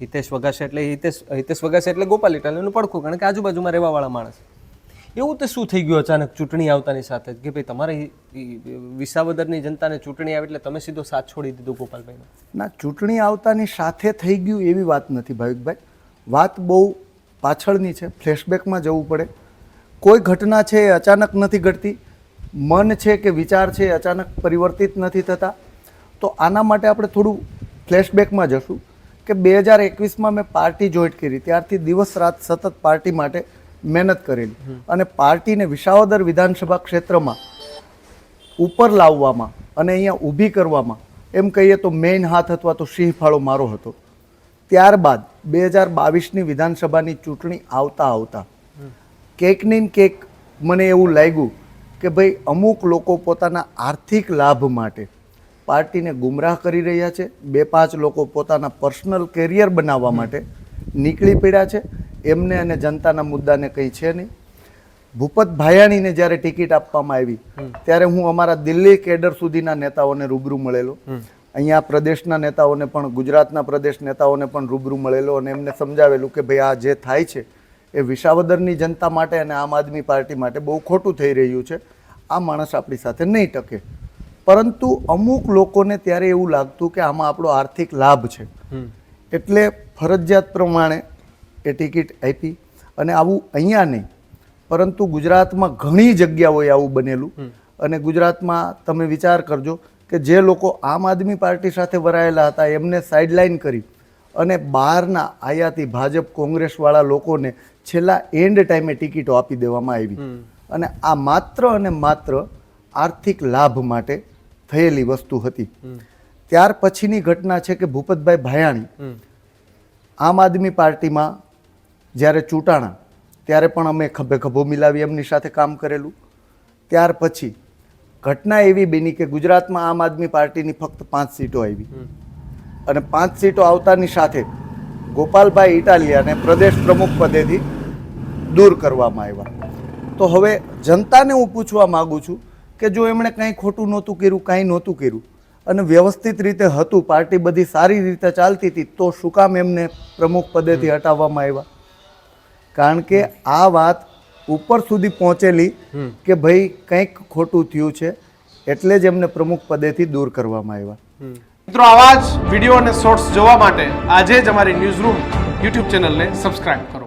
હિતેશ વઘાસિયા એટલે હિતેશ વઘાસિયા એટલે ગોપાલ ઇટાલિયાનું પડખું, કારણ કે આજુબાજુમાં રહેવાવાળા માણસ. એવું તે શું થઈ ગયું અચાનક ચૂંટણી આવતાની સાથે કે ભાઈ તમારે વિસાવદરની જનતાને ચૂંટણી આવી એટલે તમે સીધો સાથ છોડી દીધો ગોપાલભાઈનો? ના, ચૂંટણી આવતાની સાથે થઈ ગયું એવી વાત નથી ભાવિકભાઈ. વાત બહુ પાછળની છે, ફ્લેશબેકમાં જવું પડે. કોઈ ઘટના છે એ અચાનક નથી ઘટતી. મન છે કે વિચાર છે એ અચાનક પરિવર્તિત નથી થતા. તો આના માટે આપણે થોડું ફ્લેશબેકમાં જશું કે 2021માં મેં પાર્ટી જોઈન્ટ કરી, ત્યારથી દિવસ રાત સતત પાર્ટી માટે મહેનત કરેલી અને પાર્ટીને વિસાવદર વિધાનસભા ક્ષેત્રમાં ઉપર લાવવામાં અને અહીંયા ઊભી કરવામાં એમ કહીએ તો મેઇન હાથ અથવા તો સિંહ ફાળો મારો હતો. ત્યારબાદ 2022ની વિધાનસભાની ચૂંટણી આવતા કેકની કેક મને એવું લાગ્યું કે ભાઈ અમુક લોકો પોતાના આર્થિક લાભ માટે પાર્ટીને ગુમરાહ કરી રહ્યા છે. 2-5 લોકો પોતાના પર્સનલ કેરિયર બનાવવા માટે નીકળી પડ્યા છે. એમને અને જનતાના મુદ્દાને કંઈ છે નહીં. ભૂપત ભાયાણીને જ્યારે ટિકિટ આપવામાં આવી ત્યારે હું અમારા દિલ્હી કેડર સુધીના નેતાઓને રૂબરૂ મળેલો, અહીંયા પ્રદેશના નેતાઓને પણ, ગુજરાતના પ્રદેશ નેતાઓને પણ રૂબરૂ મળેલો અને એમને સમજાવેલું કે ભાઈ આ જે થાય છે એ વિસાવદરની જનતા માટે અને આમ આદમી પાર્ટી માટે બહુ ખોટું થઈ રહ્યું છે. આ માણસ આપણી સાથે નહીં ટકે. પરંતુ અમુક લોકોને ત્યારે એવું લાગતું કે આમાં આપણો આર્થિક લાભ છે એટલે ફરજિયાત પ્રમાણે એ ટિકિટ આપી. અને આવું અહીંયા નહીં પરંતુ ગુજરાતમાં ઘણી જગ્યાઓએ આવું બનેલું. અને ગુજરાતમાં તમે વિચાર કરજો કે જે લોકો આમ આદમી પાર્ટી સાથે વરાયેલા હતા એમને સાઇડલાઇન કરી અને બહારના આયાતી ભાજપ કોંગ્રેસવાળા લોકોને છેલ્લા એન્ડ ટાઈમે ટિકિટો આપી દેવામાં આવી. અને આ માત્ર અને માત્ર આર્થિક લાભ માટે થયેલી વસ્તુ હતી. ત્યાર પછીની ઘટના છે કે ભૂપતભાઈ ભાયાણી આમ આદમી પાર્ટીમાં જ્યારે ચૂંટાણા ત્યારે પણ અમે ખભે ખભો મિલાવી એમની સાથે કામ કરેલું. ત્યાર પછી ઘટના એવી બની કે ગુજરાતમાં આમ આદમી પાર્ટીની ફક્ત 5 સીટો આવી અને 5 સીટો આવતાની સાથે ગોપાલભાઈ ઇટાલિયાને પ્રદેશ પ્રમુખ પદેથી દૂર કરવામાં આવ્યા. તો હવે જનતાને હું પૂછવા માગું છું કે જો એમણે કંઈ ખોટું નહોતું કર્યું, કાંઈ નહોતું કર્યું અને વ્યવસ્થિત રીતે હતું, પાર્ટી બધી સારી રીતે ચાલતી હતી, તો શું કામ એમને પ્રમુખ પદેથી હટાવવામાં આવ્યા? કારણ કે આ વાત ઉપર સુધી પહોંચેલી કે ભાઈ કંઈક ખોટું થયું છે એટલે જ એમને પ્રમુખ પદેથી દૂર કરવામાં આવ્યા. મિત્રો, આવા જ વિડીયો અને શોર્ટ્સ જોવા માટે આજે જ અમારી ન્યૂઝ રૂમ યુટ્યુબ ચેનલને સબસ્ક્રાઇબ કરો.